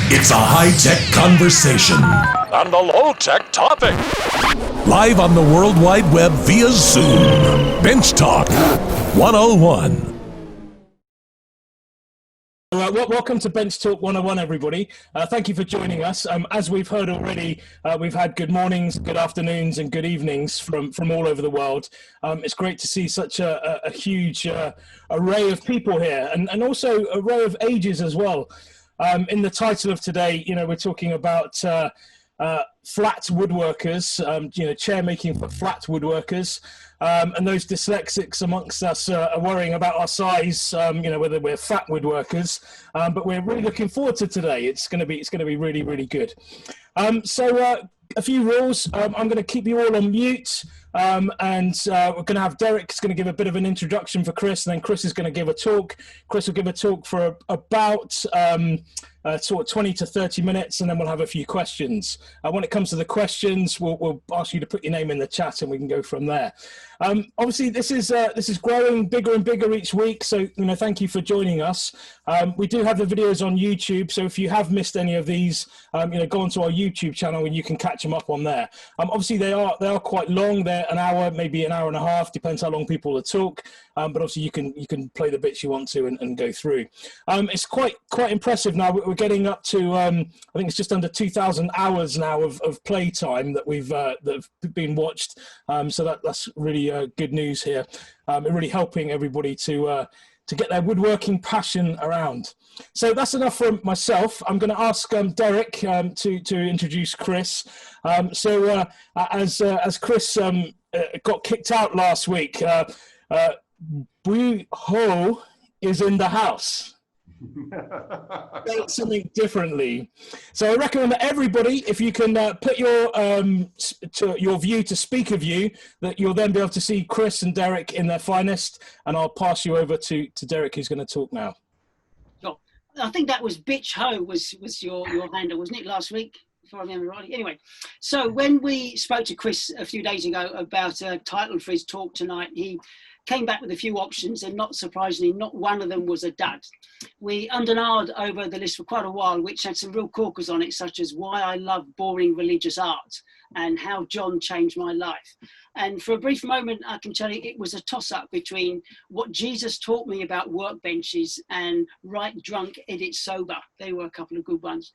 It's a high-tech conversation. And a low-tech topic. Live on the World Wide Web via Zoom. Bench Talk 101. Welcome to Bench Talk 101, everybody. Thank you for joining us. As we've heard already, we've had good mornings, good afternoons, and good evenings from all over the world. It's great to see such a huge array of people here, and also an array of ages as well. In the title of today, we're talking about flat woodworkers, chairmaking for flat woodworkers. And those dyslexics amongst us are worrying about our size, whether we're fat woodworkers. But we're really looking forward to today. It's going to be really, really good. So a few rules. I'm going to keep you all on mute. And we're going to have Derek's going to give a bit of an introduction for Chris, and then Chris is going to give a talk. Chris will give a talk for about sort of 20 to 30 minutes, and then we'll have a few questions. When it comes to the questions, we'll ask you to put your name in the chat, and we can go from there. Obviously, this is growing bigger and bigger each week, so thank you for joining us. We do have the videos on YouTube, so if you have missed any of these, go onto our YouTube channel and you can catch them up on there. Obviously, they are quite long. They're an hour, maybe an hour and a half, depends how long people will talk. But obviously, you can play the bits you want to and go through. It's quite impressive now. We're getting up to I think it's just under 2,000 hours now of play time that have been watched. So that's really good news here. Really helping everybody to get their woodworking passion around. So that's enough from myself. I'm going to ask Derek to introduce Chris. As Chris got kicked out last week, Boo Ho is in the house. Something differently. So I recommend that everybody, if you can put your view to speaker view, that you'll then be able to see Chris and Derek in their finest, and I'll pass you over to Derek, who's going to talk now. Sure. I think that was Bitch Ho was your handle, wasn't it, last week? If I remember rightly. Anyway, so when we spoke to Chris a few days ago about a title for his talk tonight, he came back with a few options, and not surprisingly, not one of them was a dud. We under-narred over the list for quite a while, which had some real corkers on it, such as Why I Love Boring Religious Art and How John Changed My Life. And for a brief moment, I can tell you it was a toss-up between what Jesus taught me about workbenches and Write Drunk, Edit Sober. They were a couple of good ones,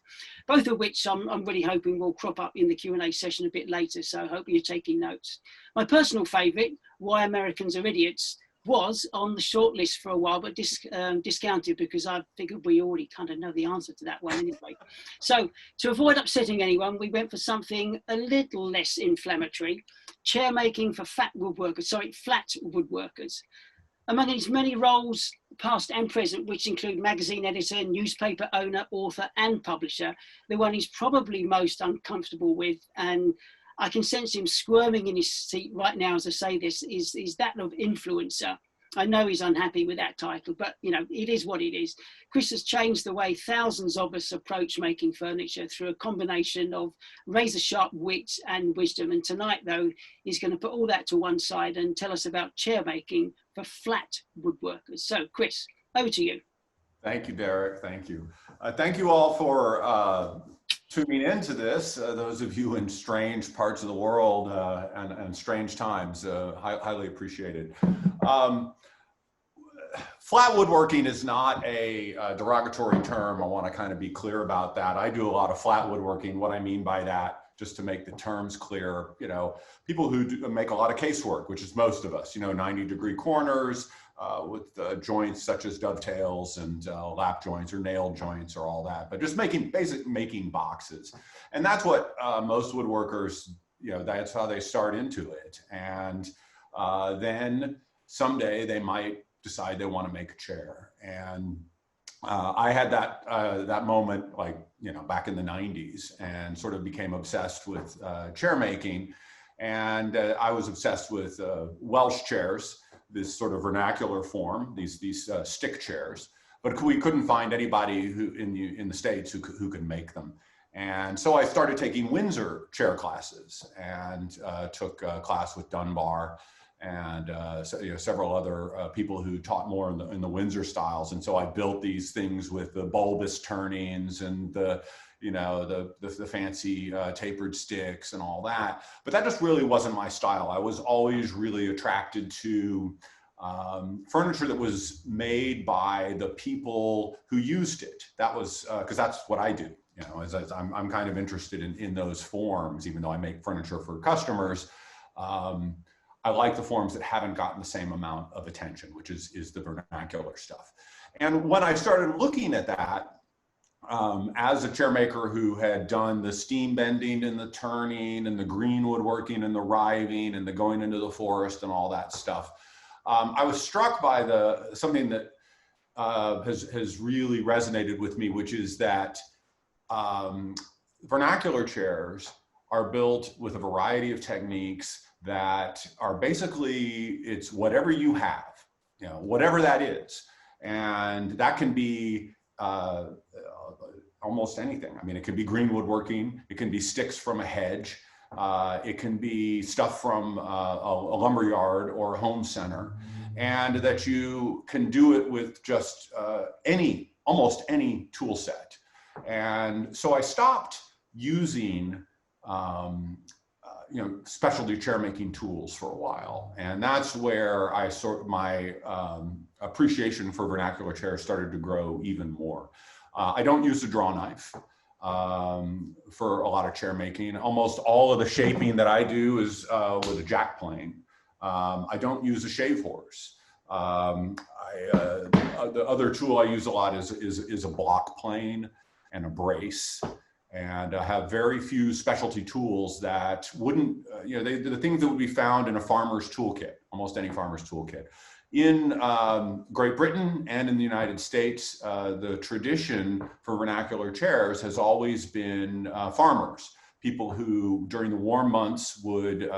both of which I'm really hoping will crop up in the Q&A session a bit later, so I hope you're taking notes. My personal favourite, Why Americans Are Idiots, was on the short list for a while, but discounted because I figured we already kind of know the answer to that one anyway. So to avoid upsetting anyone, we went for something a little less inflammatory: chairmaking for flat woodworkers. Among his many roles, past and present, which include magazine editor, newspaper owner, author, and publisher, the one he's probably most uncomfortable with, and I can sense him squirming in his seat right now as I say this, is that of influencer. I know he's unhappy with that title, but it is what it is. Chris has changed the way thousands of us approach making furniture through a combination of razor-sharp wit and wisdom. And tonight, though, he's going to put all that to one side and tell us about chairmaking for flat woodworkers. So, Chris, over to you. Thank you, Derek. Thank you. Thank you all for tuning into this, those of you in strange parts of the world and strange times, highly appreciated. Flat woodworking is not a derogatory term. I want to kind of be clear about that. I do a lot of flat woodworking. What I mean by that, just to make the terms clear, people who make a lot of casework, which is most of us, 90-degree corners, with joints such as dovetails and lap joints or nail joints or all that, but just making boxes. And that's what most woodworkers, that's how they start into it. And then someday they might decide they want to make a chair. And I had that moment, back in the 90s, and sort of became obsessed with chair making. And I was obsessed with Welsh chairs, this sort of vernacular form, these stick chairs, but we couldn't find anybody who in the States who could make them. And so I started taking Windsor chair classes and took a class with Dunbar and several other people who taught more in the Windsor styles. And so I built these things with the bulbous turnings and the fancy tapered sticks and all that. But that just really wasn't my style. I was always really attracted to furniture that was made by the people who used it. That was because that's what I do. As I'm kind of interested in those forms, even though I make furniture for customers. I like the forms that haven't gotten the same amount of attention, which is the vernacular stuff. And when I started looking at that, as a chair maker who had done the steam bending and the turning and the green woodworking and the riving and the going into the forest and all that stuff, I was struck by something that has really resonated with me, which is that vernacular chairs are built with a variety of techniques that are basically, it's whatever you have, whatever that is. And that can be almost anything. I mean, it can be green woodworking, it can be sticks from a hedge, it can be stuff from a lumber yard or a home center, and that you can do it with just almost any tool set. And so I stopped using specialty chair making tools for a while. And that's where my appreciation for vernacular chairs started to grow even more. I don't use a draw knife for a lot of chair making. Almost all of the shaping that I do is with a jack plane. I don't use a shave horse. The other tool I use a lot is a block plane and a brace. And have very few specialty tools that wouldn't, the things that would be found in a farmer's toolkit, almost any farmer's toolkit. In Great Britain and in the United States, the tradition for vernacular chairs has always been farmers, people who during the warm months would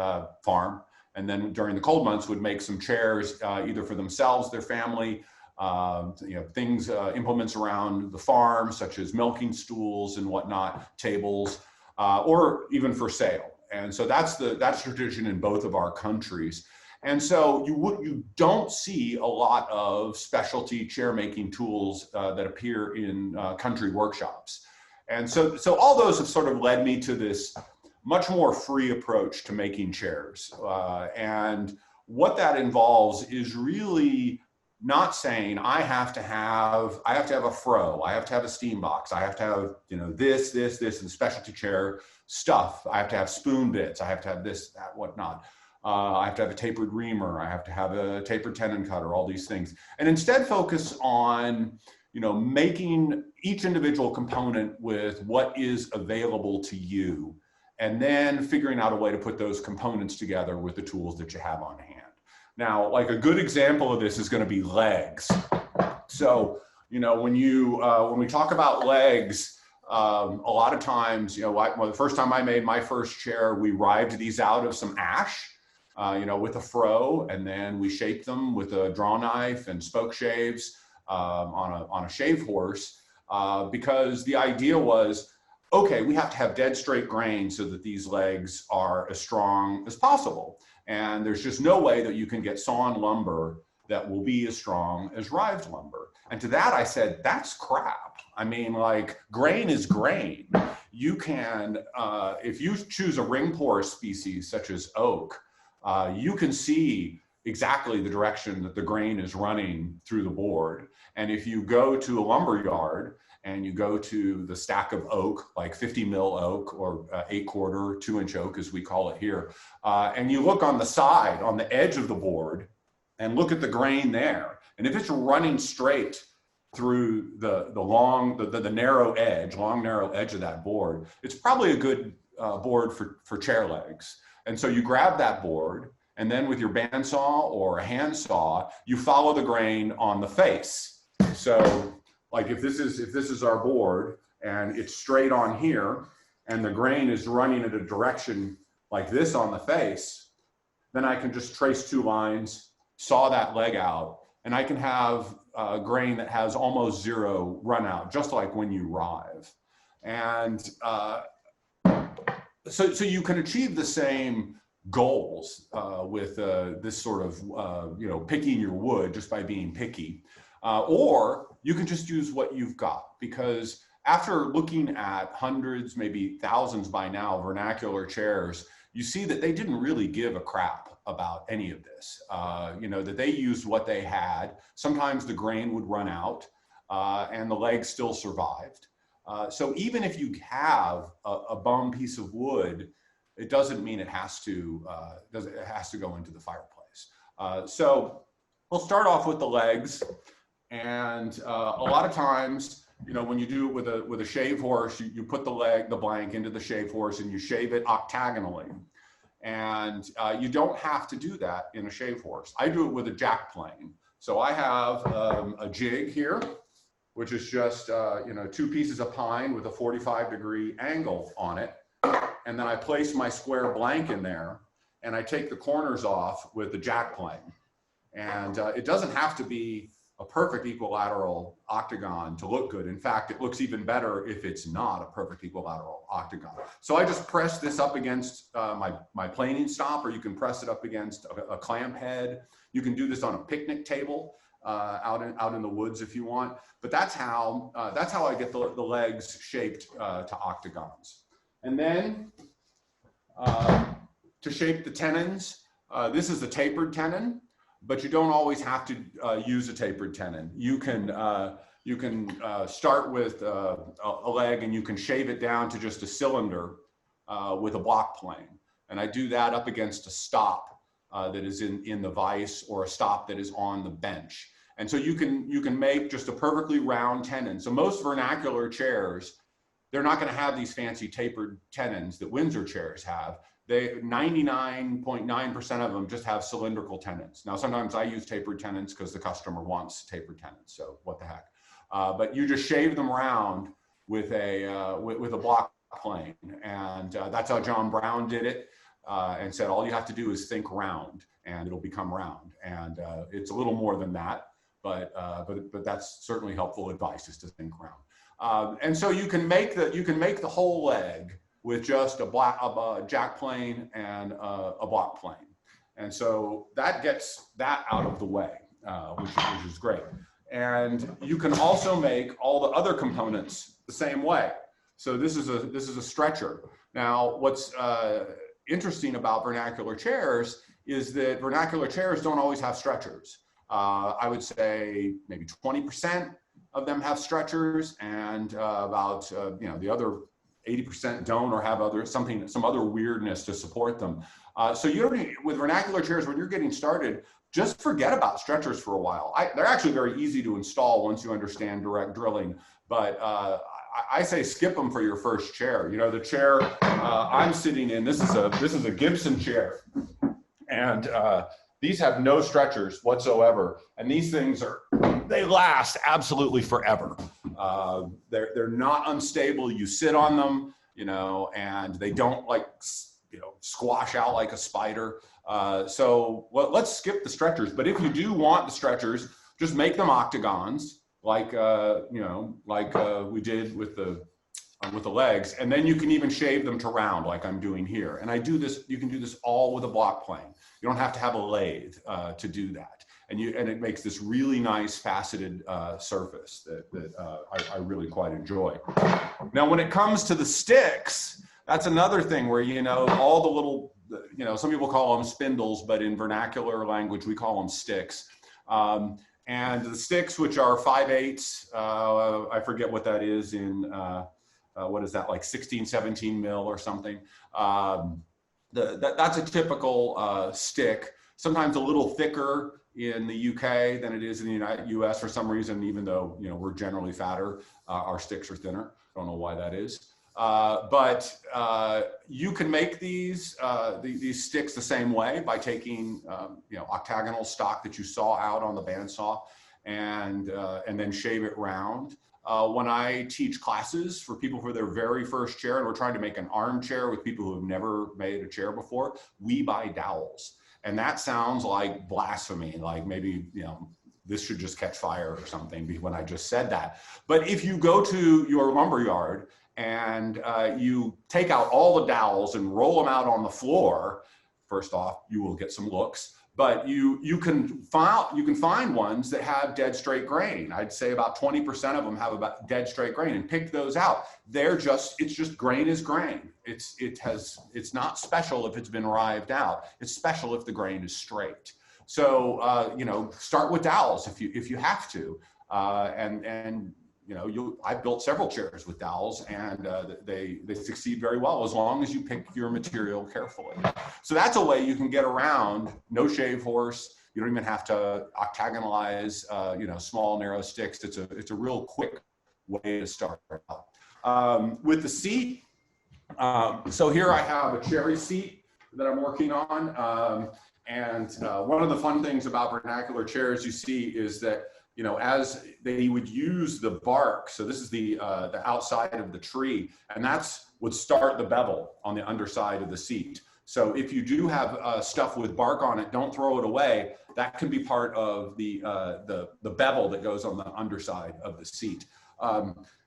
farm, and then during the cold months would make some chairs either for themselves, their family, implements around the farm, such as milking stools and whatnot, tables, or even for sale. And so that's tradition in both of our countries. And so you don't see a lot of specialty chair making tools that appear in country workshops. And so all those have sort of led me to this much more free approach to making chairs. And what that involves is really not saying I have to have a fro, I have to have a steam box, I have to have this, and specialty chair stuff. I have to have spoon bits, I have to have this, that, whatnot. I have to have a tapered reamer, I have to have a tapered tenon cutter, all these things. And instead focus on making each individual component with what is available to you, and then figuring out a way to put those components together with the tools that you have on hand. Now, like a good example of this is going to be legs. So, when we talk about legs, a lot of times, the first time I made my first chair, we rived these out of some ash, with a fro, and then we shaped them with a draw knife and spoke shaves on a shave horse, because the idea was, okay, we have to have dead straight grain so that these legs are as strong as possible. And there's just no way that you can get sawn lumber that will be as strong as rived lumber. And to that I said, that's crap. I mean, like, grain is grain. You can, if you choose a ring porous species such as oak, you can see exactly the direction that the grain is running through the board. And if you go to a lumber yard and you go to the stack of oak, like 50 mil oak or 8/4, 2-inch oak as we call it here, and you look on the side, on the edge of the board, and look at the grain there, and if it's running straight through the narrow edge, long narrow edge of that board, it's probably a good board for chair legs. And so you grab that board, and then with your bandsaw or a hand saw, you follow the grain on the face. So, like if this is our board and it's straight on here and the grain is running in a direction like this on the face, then I can just trace 2 lines, saw that leg out, and I can have grain that has almost 0 run out, just like when you rive. And so you can achieve the same goals with this sort of, picking your wood just by being picky. Or you can just use what you've got, because after looking at hundreds, maybe thousands by now, vernacular chairs, you see that they didn't really give a crap about any of this. That they used what they had. Sometimes the grain would run out and the legs still survived. So even if you have a bum piece of wood, it doesn't mean it has to go into the fireplace. So we'll start off with the legs, and a lot of times, when you do it with a shave horse, you put the blank into the shave horse and you shave it octagonally. And you don't have to do that in a shave horse. I do it with a jack plane. So I have a jig here, which is just 2 pieces of pine with a 45-degree angle on it. And then I place my square blank in there, and I take the corners off with the jack plane. And it doesn't have to be a perfect equilateral octagon to look good. In fact, it looks even better if it's not a perfect equilateral octagon. So I just press this up against my planing stop, or you can press it up against a clamp head. You can do this on a picnic table out in the woods if you want. But that's how I get the legs shaped to octagons. And then to shape the tenons, this is a tapered tenon, but you don't always have to use a tapered tenon. You can start with a leg, and you can shave it down to just a cylinder with a block plane. And I do that up against a stop that is in the vise, or a stop that is on the bench. And so you can make just a perfectly round tenon. So most vernacular chairs, they're not going to have these fancy tapered tenons that Windsor chairs have. 99.9% of them just have cylindrical tenons. Now, sometimes I use tapered tenons because the customer wants tapered tenons. So what the heck? But you just shave them round with a block plane, and that's how John Brown did it, and said all you have to do is think round, and it'll become round. And it's a little more than that, but that's certainly helpful advice, is to think round. And so you can make the whole leg with just a jack plane and a block plane. And so that gets that out of the way, which is great. And you can also make all the other components the same way. So this is a stretcher. Now, what's interesting about vernacular chairs is that vernacular chairs don't always have stretchers. I would say maybe 20% of them have stretchers, and about the other 80% don't, or have some other weirdness to support them. So you don't need, with vernacular chairs, when you're getting started, just forget about stretchers for a while. They're actually very easy to install once you understand direct drilling, but I say skip them for your first chair. The chair I'm sitting in, this is a Gibson chair, and these have no stretchers whatsoever, and these things they last absolutely forever. They're not unstable. You sit on them, and they don't squash out like a spider. So let's skip the stretchers. But if you do want the stretchers, just make them octagons, like we did with the legs, and then you can even shave them to round, like I'm doing here. And you can do this all with a block plane. You don't have to have a lathe to do that. And it makes this really nice faceted surface that I really quite enjoy. Now, when it comes to the sticks, that's another thing where, all the little, some people call them spindles, but in vernacular language, we call them sticks. And the sticks, which are 5/8, I forget what that is in, what is that, like 16, 17 mil or something. That's a typical stick, sometimes a little thicker in the UK than it is in the US for some reason, even though, we're generally fatter, our sticks are thinner. I don't know why that is. But you can make these sticks the same way by taking, octagonal stock that you saw out on the bandsaw and then shave it round. When I teach classes for people for their very first chair, and we're trying to make an armchair with people who have never made a chair before, we buy dowels. And that sounds like blasphemy, like maybe, this should just catch fire or something when I just said that. But if you go to your lumberyard and you take out all the dowels and roll them out on the floor, first off, you will get some looks, but you can find ones that have dead straight grain. I'd say about 20% of them have about dead straight grain, and pick those out. It's just grain is grain. It's not special if it's been rived out. It's special if the grain is straight. So start with dowels if you have to, and I've built several chairs with dowels, and they succeed very well as long as you pick your material carefully. So that's a way you can get around no shave horse. You don't even have to octagonalize, small narrow sticks. It's a real quick way to start out. With the seat, so here I have a cherry seat that I'm working on, and one of the fun things about vernacular chairs you see is that as they would use the bark, so this is the outside of the tree, and would start the bevel on the underside of the seat. So if you do have stuff with bark on it, don't throw it away. That can be part of the bevel that goes on the underside of the seat.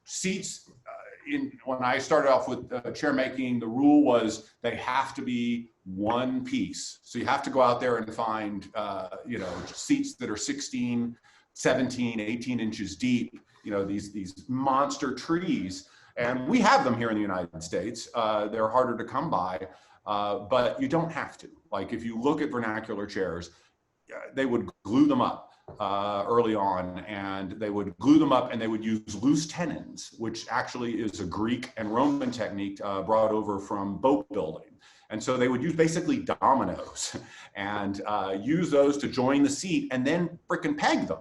Seats, when I started off with chairmaking, the rule was they have to be one piece. So you have to go out there and find seats that are 16, 17, 18 inches deep, these monster trees. And we have them here in the United States. They're harder to come by, but you don't have to. Like if you look at vernacular chairs, they would glue them up early on, and they would glue them up and they would use loose tenons, which actually is a Greek and Roman technique brought over from boat building. And so they would use basically dominoes and use those to join the seat and then frickin' peg them.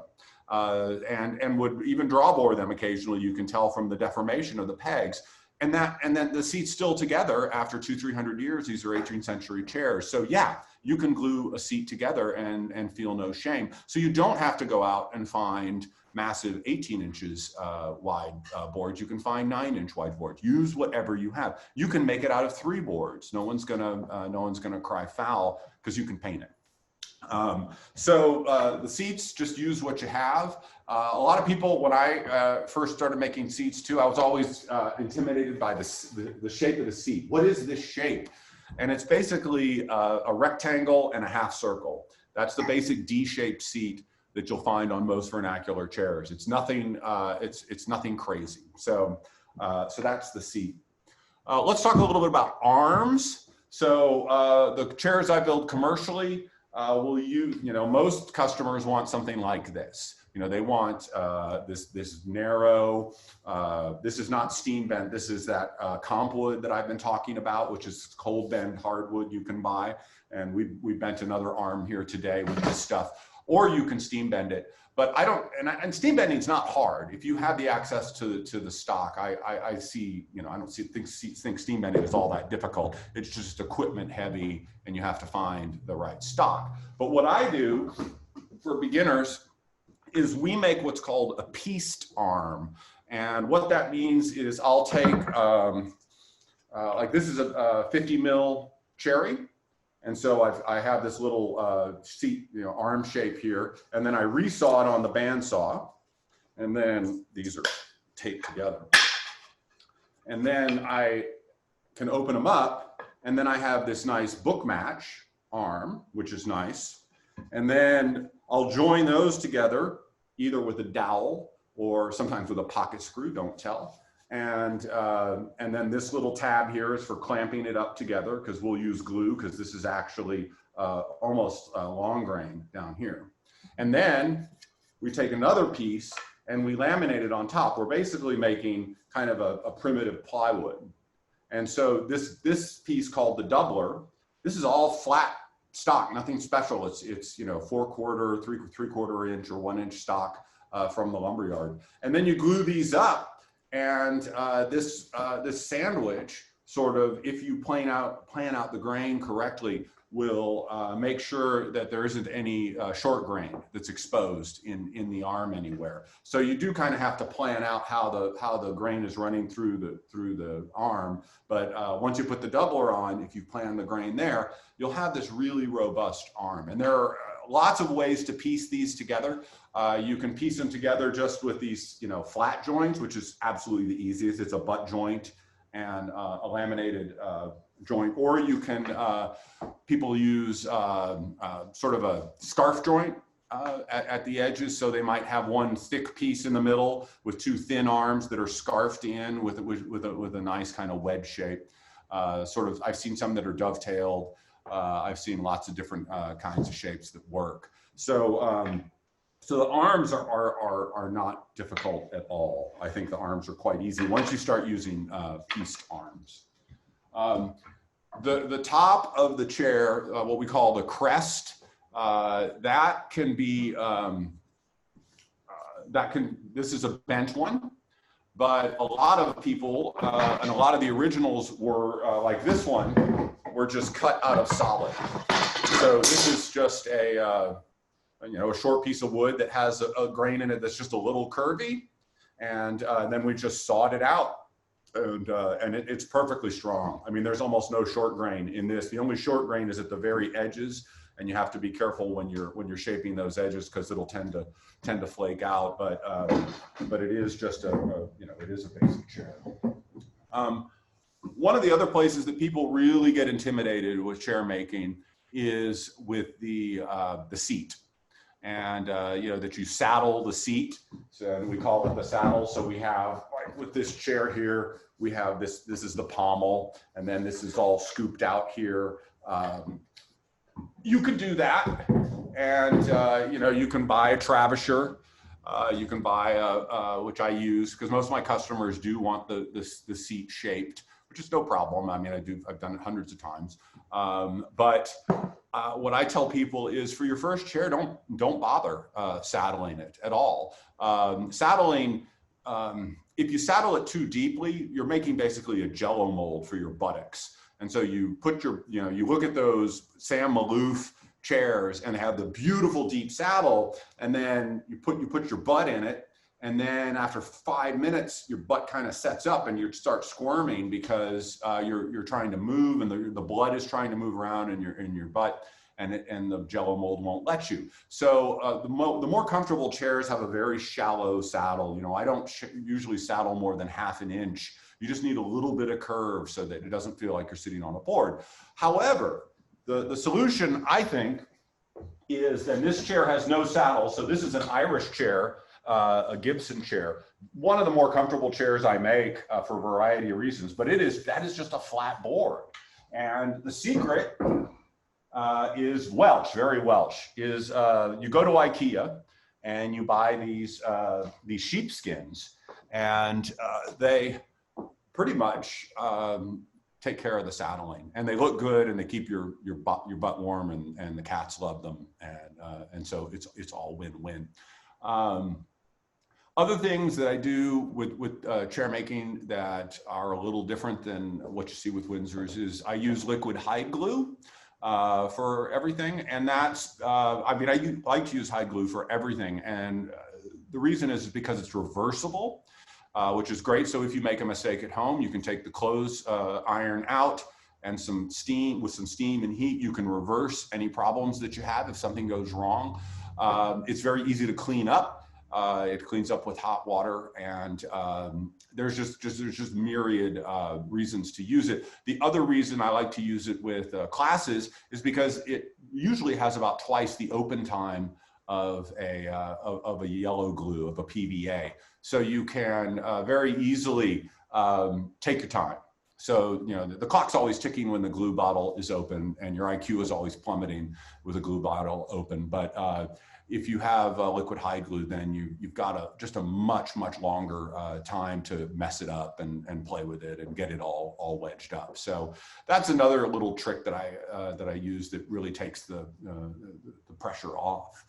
And would even draw bore them occasionally. You can tell from the deformation of the pegs, and then the seat's still together after 200-300 years. These are 18th century chairs. So yeah, you can glue a seat together and feel no shame. So you don't have to go out and find massive 18 inches wide boards. You can find 9-inch wide boards. Use whatever you have. You can make it out of 3 boards. No one's gonna cry foul because you can paint it. The seats, just use what you have. A lot of people, when I first started making seats too, I was always intimidated by the shape of the seat. What is this shape? And it's basically a rectangle and a half circle. That's the basic D-shaped seat that you'll find on most vernacular chairs. It's nothing, it's nothing crazy. So that's the seat. Let's talk a little bit about arms. So the chairs I build commercially, most customers want something like this. They want this narrow, this is not steam bent. This is that comp wood that I've been talking about, which is cold bend hardwood you can buy. And we bent another arm here today with this stuff, or you can steam bend it. But I don't, and steam bending is not hard. If you have the access to the stock, I see, I don't think steam bending is all that difficult. It's just equipment heavy, and you have to find the right stock. But what I do for beginners is we make what's called a pieced arm. And what that means is I'll take, like this is a 50 mil cherry. And so I have this little seat, arm shape here, and then I resaw it on the bandsaw, and then these are taped together. And then I can open them up, and then I have this nice book match arm, which is nice. And then I'll join those together, either with a dowel or sometimes with a pocket screw, don't tell. And then this little tab here is for clamping it up together, because we'll use glue, because this is actually almost long grain down here. And then we take another piece and we laminate it on top. We're basically making kind of a primitive plywood. And so this piece called the doubler, this is all flat stock, nothing special. It's 4/4, 3/4 inch or 1 inch stock from the lumberyard. And then you glue these up. And this sandwich, sort of, if you plan out the grain correctly, will make sure that there isn't any short grain that's exposed in the arm anywhere. So you do kind of have to plan out how the grain is running through the arm. But once you put the doubler on, if you plan the grain there, you'll have this really robust arm. And there are lots of ways to piece these together. You can piece them together just with these, flat joints, which is absolutely the easiest. It's a butt joint and a laminated joint, or you can, people use sort of a scarf joint at the edges. So they might have one thick piece in the middle with two thin arms that are scarfed in with a nice kind of wedge shape. Sort of, I've seen some that are dovetailed. I've seen lots of different kinds of shapes that work. So, so the arms are not difficult at all. I think the arms are quite easy once you start using pieced arms. The top of the chair, what we call the crest, that can be, this is a bent one, but a lot of people, and a lot of the originals were like this one, were just cut out of solid. So this is just a short piece of wood that has a grain in it that's just a little curvy, and then we just sawed it out, and it's perfectly strong. I mean, there's almost no short grain in this. The only short grain is at the very edges, and you have to be careful when you're shaping those edges because it'll tend to flake out. But it is just it is a basic chair. One of the other places that people really get intimidated with chair making is with the seat. And that you saddle the seat, so we call it the saddle. So we have, like with this chair here, we have this is the pommel, and then this is all scooped out here. You could do that, and you can buy a Travisher. You can buy which I use because most of my customers do want the seat shaped, which is no problem. I mean, I've done it hundreds of times. But what I tell people is, for your first chair, don't bother saddling it at all. Saddling, if you saddle it too deeply, you're making basically a Jello mold for your buttocks. And so you put you look at those Sam Maloof chairs and have the beautiful deep saddle, and then you put your butt in it. And then after 5 minutes, your butt kind of sets up and you start squirming because you're trying to move, and the blood is trying to move around in your butt, and the Jello mold won't let you. So the more comfortable chairs have a very shallow saddle. I don't usually saddle more than ½ an inch. You just need a little bit of curve so that it doesn't feel like you're sitting on a board. However, the solution, I think, is, and this chair has no saddle. So this is an Irish chair. A Gibson chair, one of the more comfortable chairs I make for a variety of reasons, but that is just a flat board. And the secret is Welsh, very Welsh, is you go to IKEA and you buy these sheepskins, and they pretty much take care of the saddling, and they look good, and they keep your butt warm, and the cats love them, and so it's all win-win. Other things that I do with chair making that are a little different than what you see with Windsors is I use liquid hide glue for everything. And that's, I like to use hide glue for everything. And the reason is because it's reversible, which is great. So if you make a mistake at home, you can take the clothes iron out, and with some steam and heat, you can reverse any problems that you have if something goes wrong. It's very easy to clean up. It cleans up with hot water, and there's just myriad reasons to use it. The other reason I like to use it with classes is because it usually has about twice the open time of a yellow glue, of a PVA. So you can very easily take your time. So, the clock's always ticking when the glue bottle is open, and your IQ is always plummeting with a glue bottle open. But if you have liquid hide glue, then you've got just a much longer time to mess it up and play with it and get it all wedged up. So that's another little trick that I use that really takes the pressure off.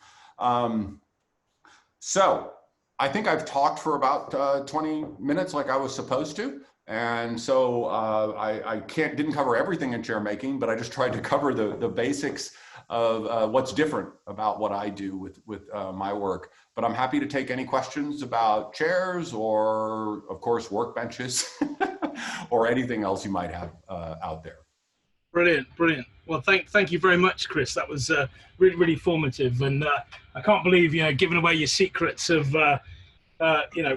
So I think I've talked for about 20 minutes like I was supposed to. And so I didn't cover everything in chair making, but I just tried to cover the basics of what's different about what I do with my work. But I'm happy to take any questions about chairs, or of course workbenches, or anything else you might have out there. Brilliant. Well, thank you very much, Chris. That was really formative, and I can't believe giving away your secrets of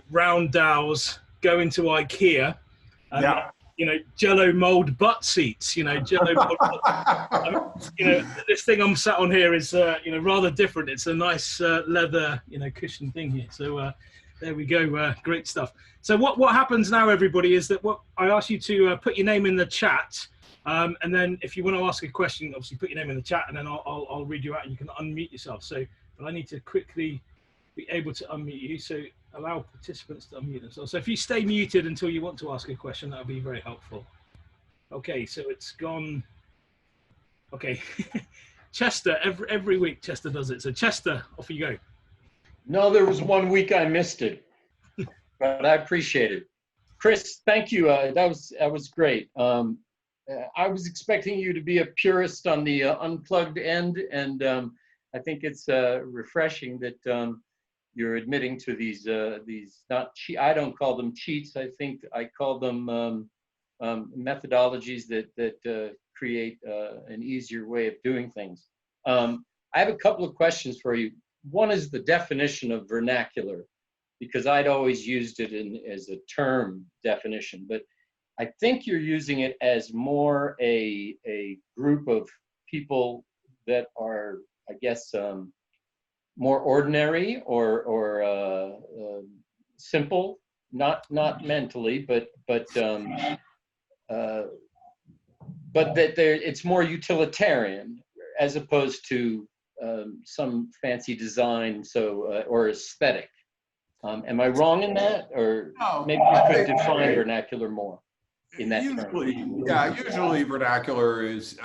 round dowels, going to IKEA. Yeah. Jello mold butt seats, Jello mold. I mean, this thing I'm sat on here is, rather different. It's a nice leather, cushion thing here. So there we go. Great stuff. So what happens now, everybody, is that I ask you to put your name in the chat. And then if you want to ask a question, obviously put your name in the chat, and then I'll read you out and you can unmute yourself. But I need to quickly be able to unmute you. So allow participants to unmute themselves. So if you stay muted until you want to ask a question, that would be very helpful. Okay, so it's gone. Okay. Chester, every week Chester does it. So Chester, off you go. No, there was 1 week I missed it, but I appreciate it. Chris, thank you. That was great. I was expecting you to be a purist on the unplugged end, and I think it's refreshing that you're admitting to these not cheat. I don't call them cheats. I think I call them methodologies that create an easier way of doing things. I have a couple of questions for you. One is the definition of vernacular, because I'd always used it as a term definition, but I think you're using it as more a group of people that are, I guess, more ordinary or simple, not mentally, but that it's more utilitarian as opposed to some fancy design, or aesthetic. Am I wrong in that, or No, maybe you could define vernacular more in that term? Yeah, usually vernacular is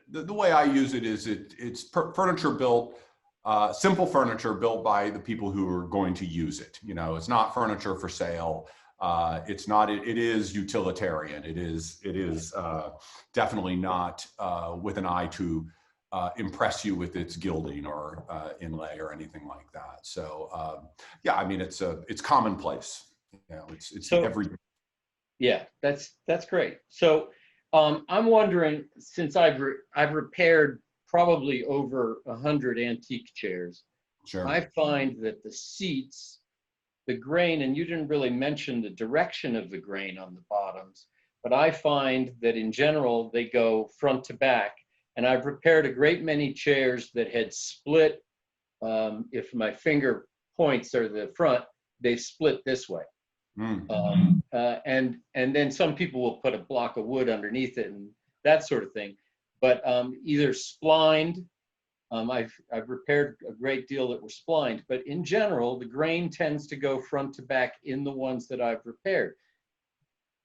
the way I use it is it's furniture built, simple furniture built by the people who are going to use it. It's not furniture for sale. It's not. It is utilitarian. It is definitely not with an eye to impress you with its gilding or inlay or anything like that. So yeah, I mean it's commonplace. It's so, every. Yeah, that's great. So I'm wondering, since I've repaired probably over 100 antique chairs, Sure. I find that the seats, the grain, and you didn't really mention the direction of the grain on the bottoms, but I find that in general they go front to back. And I've repaired a great many chairs that had split. If my finger points are the front, they split this way. And then some people will put a block of wood underneath it and that sort of thing. But either splined, I've repaired a great deal that were splined, but in general, the grain tends to go front to back in the ones that I've repaired.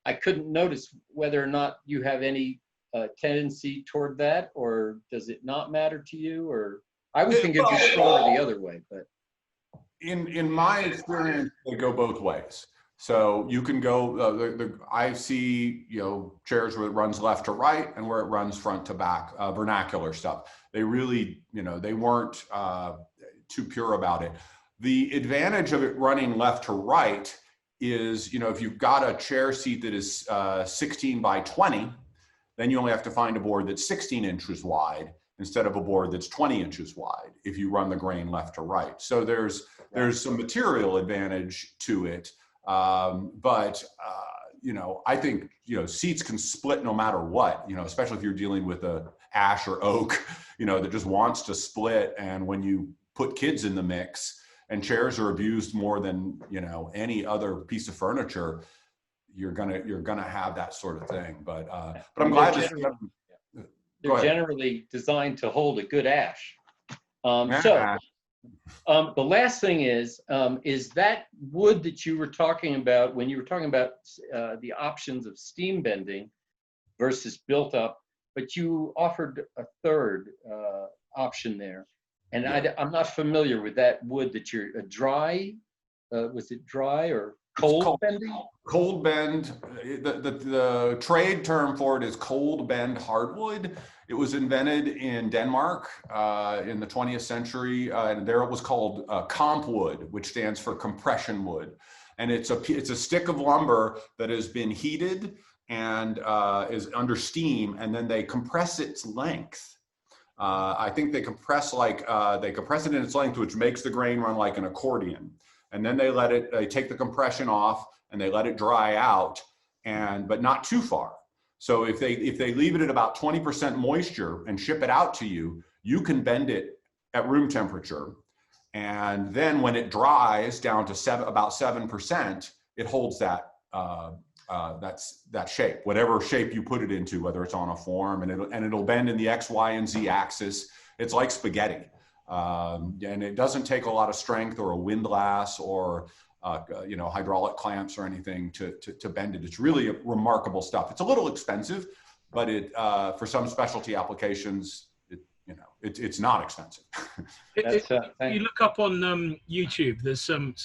I couldn't notice whether or not you have any tendency toward that, or does it not matter to you? Or I would think it'd be stronger the other way, but in my experience, they go both ways. So you can go. I see chairs where it runs left to right and where it runs front to back. Vernacular stuff. They really they weren't too pure about it. The advantage of it running left to right is if you've got a chair seat that is 16 by 20. Then you only have to find a board that's 16 inches wide instead of a board that's 20 inches wide if you run the grain left to right. So there's some material advantage to it. But I think, seats can split no matter what, especially if you're dealing with a ash or oak, that just wants to split. And when you put kids in the mix and chairs are abused more than, any other piece of furniture, you're gonna have that sort of thing. But I'm glad they're generally designed to hold a good ash. The last thing is that wood that you were talking about when you were talking about the options of steam bending versus built up, but you offered a third option there, and I'm not familiar with that wood that you're dry. Was it dry or cold bending? Cold bend. The trade term for it is cold bend hardwood. It was invented in Denmark in the 20th century, and there it was called comp wood, which stands for compression wood. And it's a stick of lumber that has been heated and is under steam, and then they compress its length. I think they compress it in its length, which makes the grain run like an accordion. And then they take the compression off and they let it dry out. but not too far. So if they leave it at about 20% moisture and ship it out to you, you can bend it at room temperature. And then when it dries down to about 7%, it holds that shape, whatever shape you put it into, whether it's on a form, and it'll bend in the X, Y, and Z axis. It's like spaghetti. And it doesn't take a lot of strength or a windlass or hydraulic clamps or anything to bend it. It's really remarkable stuff. It's a little expensive, but for some specialty applications, it's not expensive. You look up on YouTube. There's some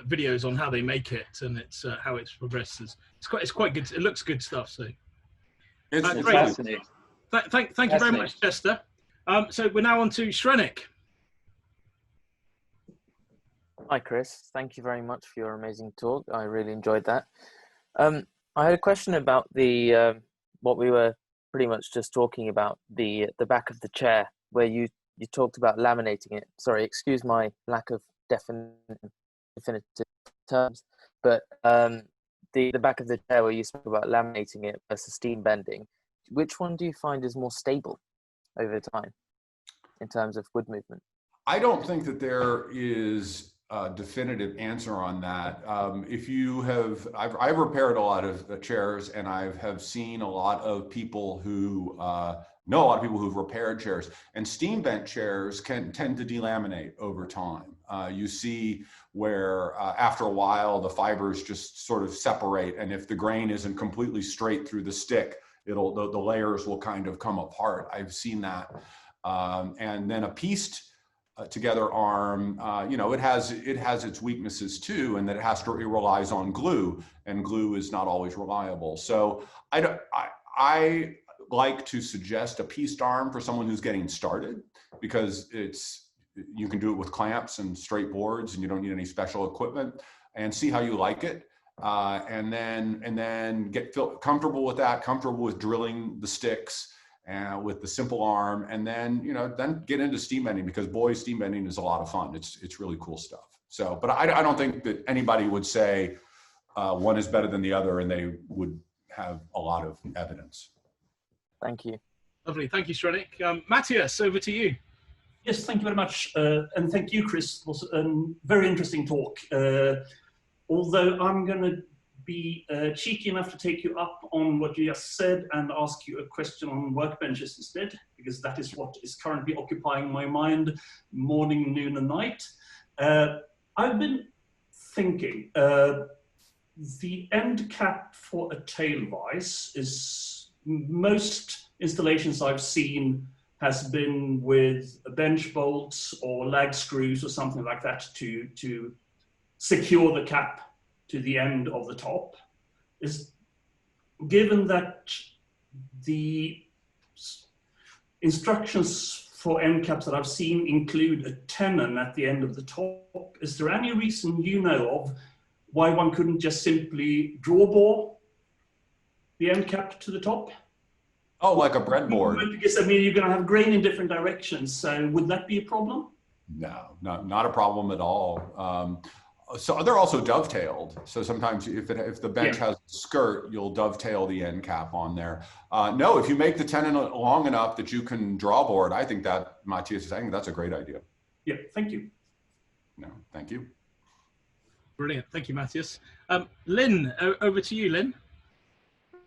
videos on how they make it, and it's how it's progressed. It's quite good. It looks good stuff. So it's great. Fascinating. Thank you very much, Chester. So we're now on to Shrenik. Hi, Chris. Thank you very much for your amazing talk. I really enjoyed that. I had a question about the what we were pretty much just talking about, the back of the chair, where you talked about laminating it. Sorry, excuse my lack of definitive terms, but the back of the chair where you spoke about laminating it versus steam bending, which one do you find is more stable over time in terms of wood movement? I don't think that there is a definitive answer on that. I've repaired a lot of chairs, and I have seen a lot of people who know a lot of people who've repaired chairs, and steam bent chairs can tend to delaminate over time. You see where after a while the fibers just sort of separate, and if the grain isn't completely straight through the stick, the layers will kind of come apart. I've seen that. And then a pieced together arm, it has its weaknesses too, and that it relies on glue, and glue is not always reliable. So I like to suggest a pieced arm for someone who's getting started, because you can do it with clamps and straight boards, and you don't need any special equipment, and see how you like it. And then feel comfortable with that, comfortable with drilling the sticks with the simple arm, and then get into steam bending, because boy, steam bending is a lot of fun. It's really cool stuff. So, but I don't think that anybody would say one is better than the other, and they would have a lot of evidence. Thank you. Lovely, thank you, Shrenik. Matthias, over to you. Yes, thank you very much, and thank you, Chris. It was a very interesting talk. Although I'm going to be cheeky enough to take you up on what you just said and ask you a question on workbenches instead, because that is what is currently occupying my mind morning, noon, and night. I've been thinking, the end cap for a tail vise is, most installations I've seen has been with bench bolts or lag screws or something like that to secure the cap to the end of the top. Given that the instructions for end caps that I've seen include a tenon at the end of the top, is there any reason you know of why one couldn't just simply draw bore the end cap to the top? Oh, like a breadboard. Because you're going to have grain in different directions, so would that be a problem? No, not a problem at all. So they're also dovetailed. So sometimes if the bench has a skirt, you'll dovetail the end cap on there. No, if you make the tenon long enough that you can draw board, I think that, Matthias is saying, that's a great idea. Yeah, thank you. No, thank you. Brilliant, thank you, Matthias. Lynn, over to you, Lynn.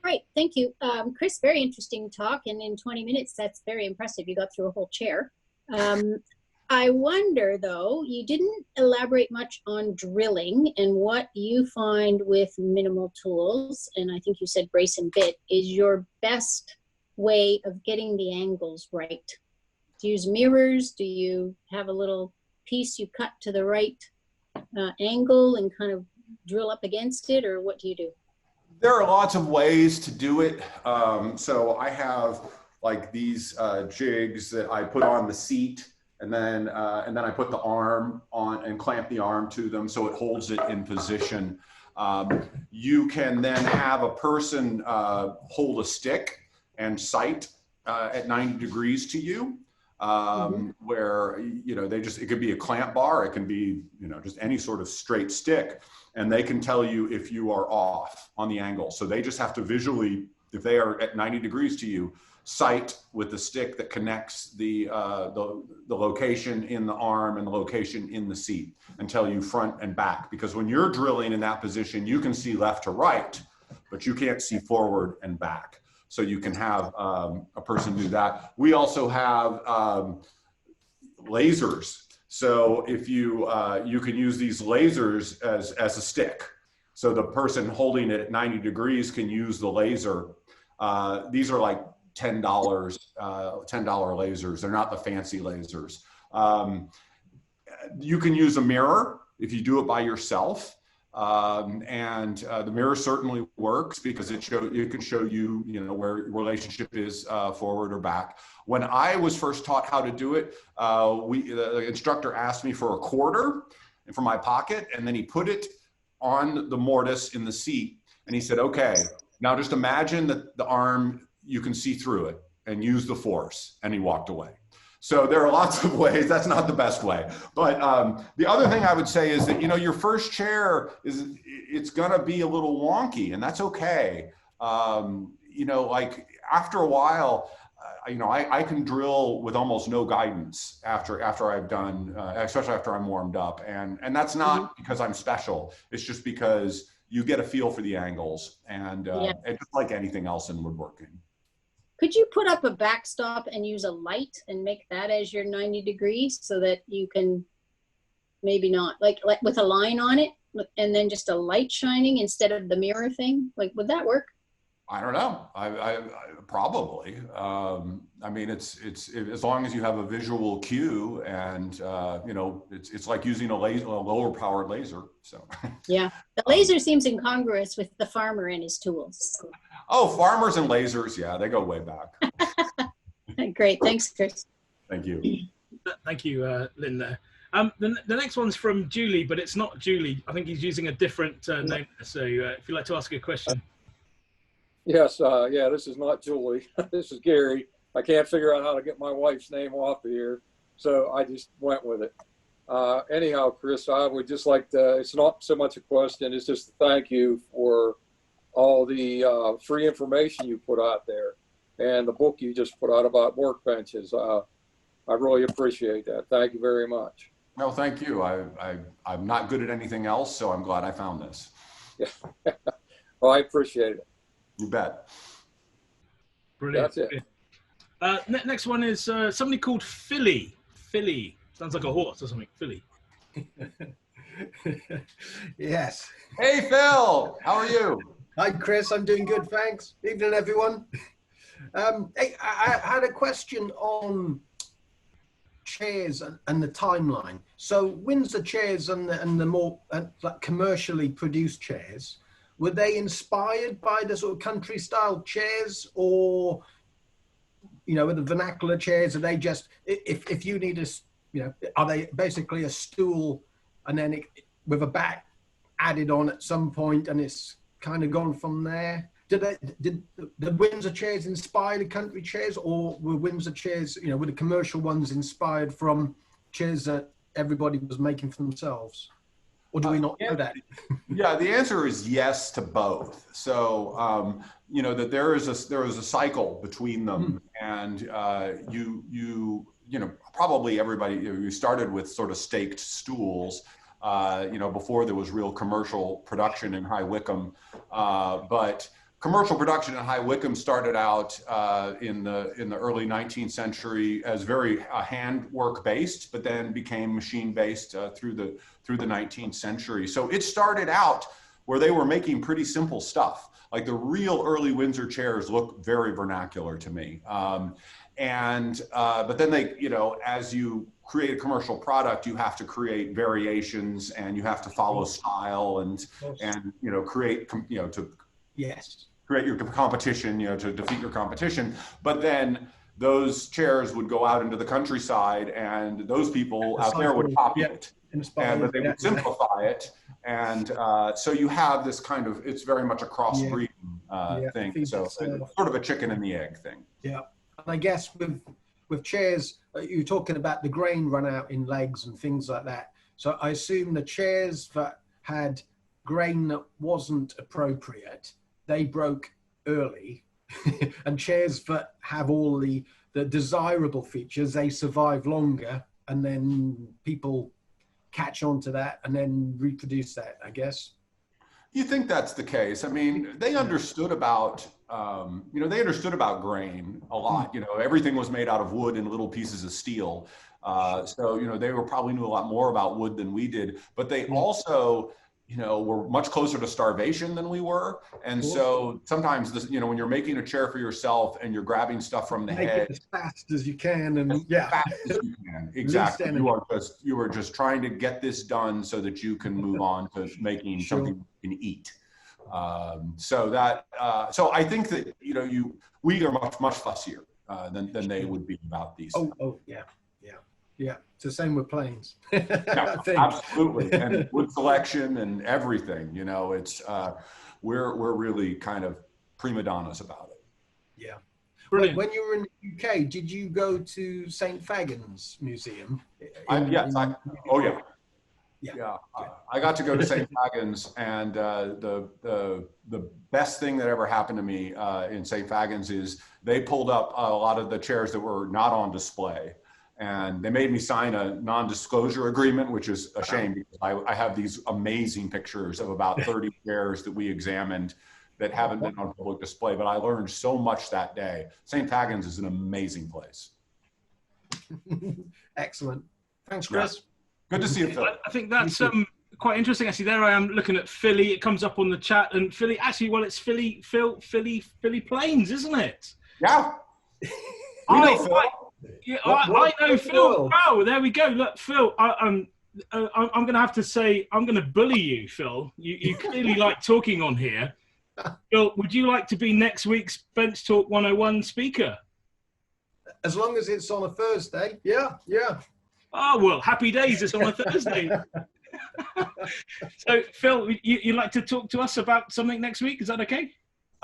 Right, thank you. Chris, very interesting talk, and in 20 minutes, that's very impressive. You got through a whole chair. I wonder, though, you didn't elaborate much on drilling and what you find with minimal tools, and I think you said brace and bit, is your best way of getting the angles right. Do you use mirrors? Do you have a little piece you cut to the right angle and kind of drill up against it, or what do you do? There are lots of ways to do it. So I have like these jigs that I put on the seat, and then I put the arm on and clamp the arm to them so it holds it in position. You can then have a person hold a stick and sight at 90 degrees to you, where it could be a clamp bar, it can be just any sort of straight stick. and they can tell you if you are off on the angle. So they just have to visually, if they are at 90 degrees to you, sight with the stick that connects the location in the arm and the location in the seat, and tell you front and back. Because when you're drilling in that position, you can see left to right, but you can't see forward and back. So you can have a person do that. We also have lasers. So if you can use these lasers as a stick. So the person holding it at 90 degrees can use the laser. These are like $10 lasers. They're not the fancy lasers. You can use a mirror if you do it by yourself. The mirror certainly works because it can show you, where your relationship is forward or back. When I was first taught how to do it, the instructor asked me for a quarter from my pocket, and then he put it on the mortise in the seat, and he said, "Okay, now just imagine that the arm, you can see through it, and use the force," and he walked away. So there are lots of ways. That's not the best way. But the other thing I would say is that, your first chair it's going to be a little wonky, and that's okay. Like after a while, I can drill with almost no guidance after I've done, especially after I'm warmed up. And that's not because I'm special. It's just because you get a feel for the angles and just like anything else in woodworking. Could you put up a backstop and use a light and make that as your 90 degrees so that you can maybe not like with a line on it and then just a light shining instead of the mirror thing? Like, would that work? I don't know. I probably. It's as long as you have a visual cue, and it's like using a lower powered laser. So yeah, the laser seems incongruous with the farmer and his tools. Oh, farmers and lasers, yeah, they go way back. Great, thanks, Chris. Thank you. Thank you, Lynn. There. The next one's from Julie, but it's not Julie. I think he's using a different name. So if you'd like to ask a question. Yes, this is not Julie. This is Gary. I can't figure out how to get my wife's name off of here, so I just went with it. Anyhow, Chris, I would just like to, it's not so much a question, it's just a thank you for all the free information you put out there and the book you just put out about workbenches. I really appreciate that. Thank you very much. No, thank you. I'm not good at anything else, so I'm glad I found this. Yeah. Well, I appreciate it. You bet. Brilliant. That's it. Next one is somebody called Philly. Philly. Sounds like a horse or something. Philly. Yes. Hey, Phil. How are you? Hi, Chris. I'm doing good, thanks. Evening, everyone. Hey, I had a question on chairs and the timeline. So Windsor chairs and the more like commercially produced chairs, were they inspired by the sort of country style chairs, or, with the vernacular chairs, are they just, if you need are they basically a stool and then with a back added on at some point and it's kind of gone from there? Did the Windsor chairs inspire the country chairs, or were Windsor chairs, were the commercial ones inspired from chairs that everybody was making for themselves? Or do we not know that? Yeah, the answer is yes to both. So, that there is a cycle between them, and probably everybody, you started with sort of staked stools, before there was real commercial production in High Wycombe, but commercial production in High Wycombe started out in the early 19th century as very handwork based, but then became machine based through the 19th century. So it started out where they were making pretty simple stuff. Like the real early Windsor chairs look very vernacular to me. But then they, as you create a commercial product, you have to create variations and you have to follow style and create, yes. Create your competition, to defeat your competition. But then those chairs would go out into the countryside, and those people out there would copy it, but they would simplify it. And so you have this kind of, it's very much a crossbreeding thing. So sort of a chicken and the egg thing. Yeah, and I guess with chairs, you're talking about the grain run out in legs and things like that. So I assume the chairs that had grain that wasn't appropriate, they broke early. And chairs that have all the desirable features, they survive longer, and then people catch on to that and then reproduce that, I guess. You think that's the case? I mean, they understood about, they understood about grain a lot. Everything was made out of wood and little pieces of steel. So, they probably knew a lot more about wood than we did, but they also, were much closer to starvation than we were. And so sometimes this, when you're making a chair for yourself and you're grabbing stuff from the head as fast as you can, and as fast as you can. Exactly. You are just trying to get this done so that you can move on to making something you can eat. So I think that we are much fussier than they would be about these. Yeah. It's the same with planes. Yeah, absolutely. And wood selection and everything, it's we're really kind of prima donnas about it. Yeah. Brilliant. When you were in the UK, did you go to St. Fagans Museum? I got to go to St. Fagans, and the best thing that ever happened to me in St. Fagans is they pulled up a lot of the chairs that were not on display. And they made me sign a non-disclosure agreement, which is a shame because I have these amazing pictures of about 30 chairs that we examined that haven't been on public display. But I learned so much that day. St. Fagans is an amazing place. Excellent. Thanks, Chris. Yeah. Good to see you, Phil. I think that's quite interesting. Actually, there I am looking at Philly. It comes up on the chat, and Philly. Actually, well, it's Philly Plains, isn't it? Yeah. Yeah, I know Phil. Oh, there we go. Look, Phil, I'm going to have to say, I'm going to bully you, Phil. You clearly like talking on here. Phil, would you like to be next week's Bench Talk 101 speaker? As long as it's on a Thursday. Yeah. Oh, well, happy days. It's on a Thursday. So, Phil, you'd like to talk to us about something next week? Is that okay?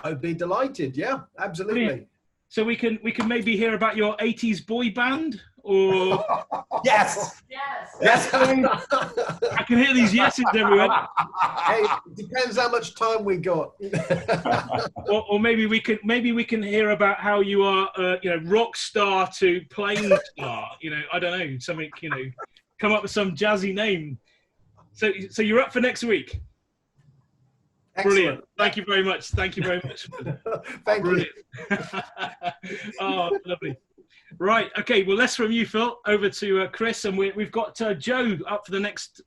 I'd be delighted. Yeah, absolutely. Brilliant. So we can maybe hear about your 80s boy band, or yes. I can hear these yeses everywhere. Hey, it depends how much time we got. or maybe we can hear about how you are rock star to plain star. I don't know, something. Come up with some jazzy name. So you're up for next week. Brilliant. Thank you very much. Thank you. Thank Brilliant. you. Oh, lovely. Right. Okay. Well, less from you, Phil. Over to Chris, and we've got Joe up for the next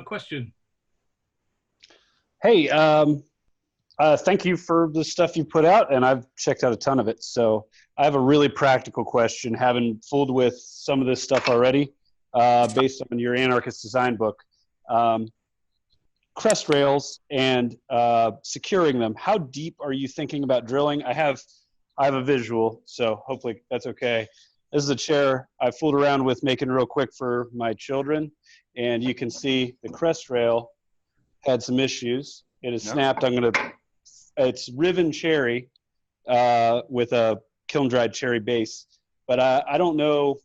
question. Hey, thank you for the stuff you put out, and I've checked out a ton of it. So I have a really practical question, having fooled with some of this stuff already, based on your Anarchist design book. Crest rails and securing them. How deep are you thinking about drilling? I have a visual, so hopefully that's okay. This is a chair I fooled around with making real quick for my children, and you can see the crest rail had some issues. It is snapped. It's riven cherry with a kiln dried cherry base, but I don't know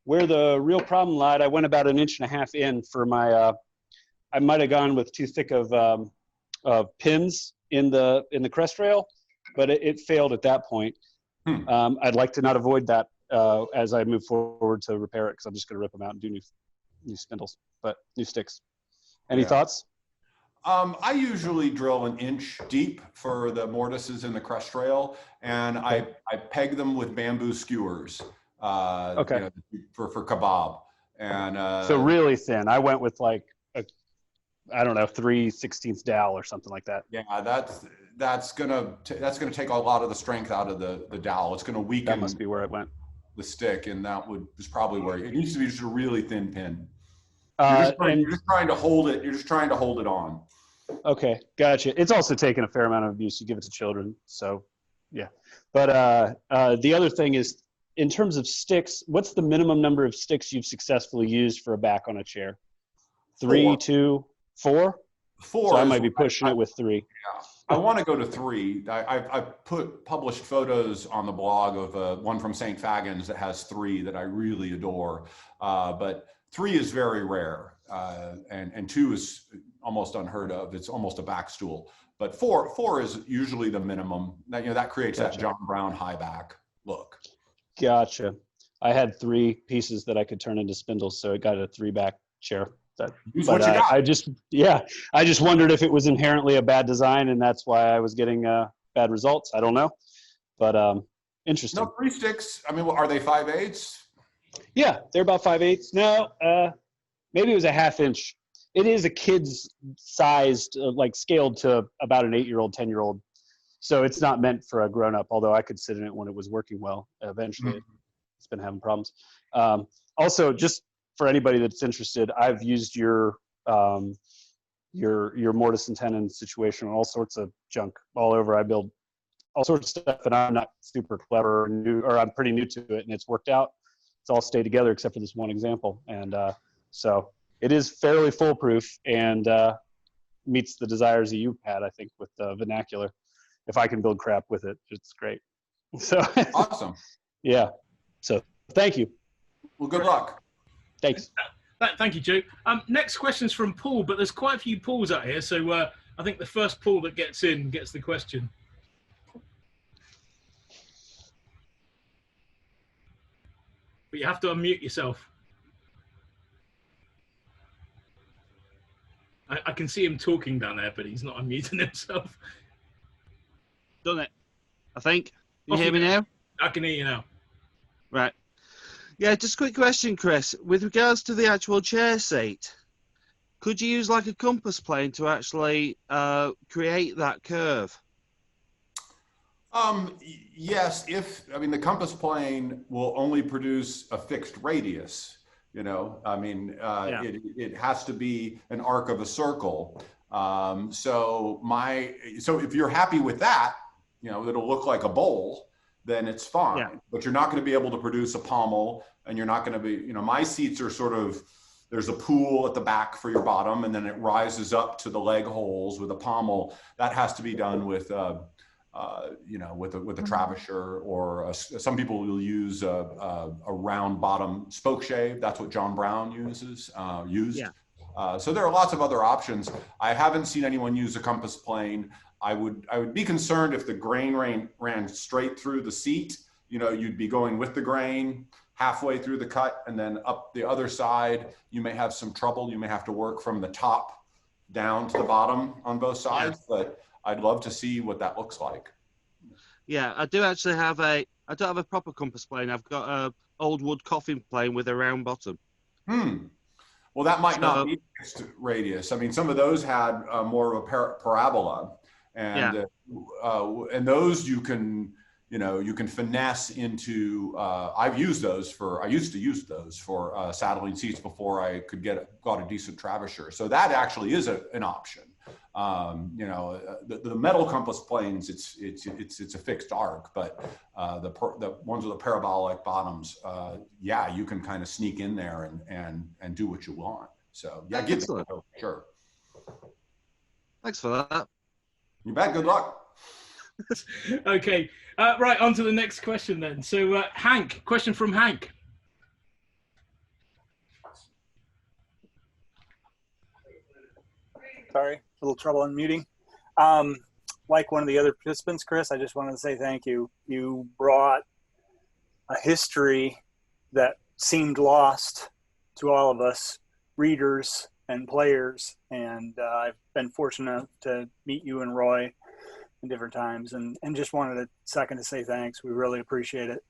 where the real problem lied. I went about 1.5 inches in for my. I might have gone with too thick of pins in the crest rail, but it failed at that point. I'd like to not avoid that as I move forward to repair it, because I'm just going to rip them out and do new spindles, but new sticks. Any thoughts? I usually drill 1 inch deep for the mortises in the crest rail, and I peg them with bamboo skewers for kebab. And so really thin. I went with like I don't know, 3/16 dowel or something like that. Yeah, that's gonna take a lot of the strength out of the dowel. It's gonna weaken. That must be where it went. The stick, and is probably where it needs to be. Just a really thin pin. You're just trying to hold it. You're just trying to hold it on. Okay, gotcha. It's also taken a fair amount of abuse. You give it to children, so yeah. But the other thing is, in terms of sticks, what's the minimum number of sticks you've successfully used for a back on a chair? 3, 2, 4? 4. So I might be pushing it with 3. Yeah. I want to go to 3. I've published photos on the blog of one from St. Fagans that has 3 that I really adore. But 3 is very rare. And 2 is almost unheard of. It's almost a back stool. But four is usually the minimum. That creates that John Brown high back look. Gotcha. I had 3 pieces that I could turn into spindles, so it got a 3-back chair. Use what you got. I just wondered if it was inherently a bad design, and that's why I was getting bad results. I don't know, but interesting. No, 3 sticks. I mean, are they 5/8? Yeah, they're about 5/8. No, maybe it was a 1/2 inch. It is a kid's sized, like scaled to about an 8-year-old, 10-year-old. So it's not meant for a grown-up, although I could sit in it when it was working well. Eventually, it's been having problems. Also, just for anybody that's interested, I've used your mortise and tenon situation on all sorts of junk all over. I build all sorts of stuff, and I'm not super clever or new, or I'm pretty new to it, and it's worked out. It's all stayed together except for this one example. And so it is fairly foolproof and meets the desires that you've had, I think, with Vernacular. If I can build crap with it, it's great. So awesome. Yeah. So thank you. Well, good luck. Thanks. Thank you, Joe. Next question's from Paul, but there's quite a few Pauls out here, so I think the first Paul that gets in gets the question. But you have to unmute yourself. I can see him talking down there, but he's not unmuting himself. Done it, I think. Can you hear me now? I can hear you now. Right. Yeah, just a quick question, Chris. With regards to the actual chair seat, could you use like a compass plane to actually create that curve? Yes, the compass plane will only produce a fixed radius, it has to be an arc of a circle. So if you're happy with that, it'll look like a bowl, then it's fine. Yeah. But you're not going to be able to produce a pommel, and you're not going to be, my seats are sort of, there's a pool at the back for your bottom, and then it rises up to the leg holes with a pommel. That has to be done with, with a travasher, or some people will use a round bottom spoke shave. That's what John Brown used. Yeah. So there are lots of other options. I haven't seen anyone use a compass plane. I would be concerned if the grain ran straight through the seat. You'd be going with the grain halfway through the cut, and then up the other side, you may have some trouble. You may have to work from the top down to the bottom on both sides, but I'd love to see what that looks like. Yeah, I do actually have I don't have a proper compass plane. I've got a old wood coffin plane with a round bottom. Well, that might not be fixed radius. I mean, some of those had more of a parabola, and those you can finesse into. I used to use those for saddling seats before I got a decent travasher. So that actually is an option. The metal compass planes, it's a fixed arc, but the ones with the parabolic bottoms, you can kind of sneak in there and do what you want. So give it a go, sure. Thanks for that. You bet. Good luck. Okay, right, on to the next question then. So Hank, question from Hank. Sorry, a little trouble unmuting. Like one of the other participants, Chris, I just wanted to say thank you. You brought a history that seemed lost to all of us, readers and players, and I've been fortunate to meet you and Roy in different times, and just wanted a second to say thanks. We really appreciate it.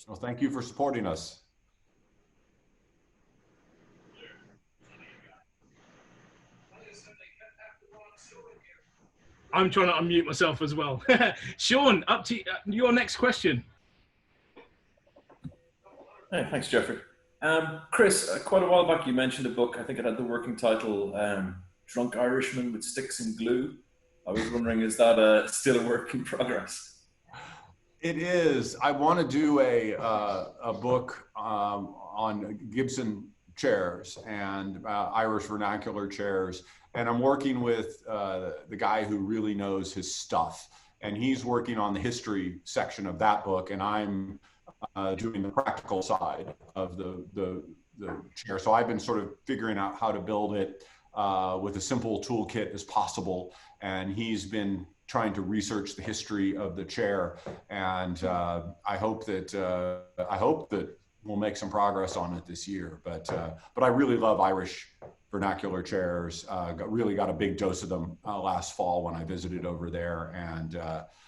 Well, thank you for supporting us. I'm trying to unmute myself as well. Sean, up to your next question. Hey, thanks, Geoffrey. Chris, quite a while back you mentioned a book, I think it had the working title, Drunk Irishman with Sticks and Glue. I was wondering, is that still a work in progress? It is. I want to do a book on Gibson chairs and Irish vernacular chairs. And I'm working with the guy who really knows his stuff. And he's working on the history section of that book. And I'm doing the practical side of the chair. So I've been sort of figuring out how to build it. with a simple toolkit as possible. And he's been trying to research the history of the chair. And I hope that we'll make some progress on it this year. But I really love Irish vernacular chairs. Really got a big dose of them last fall when I visited over there, and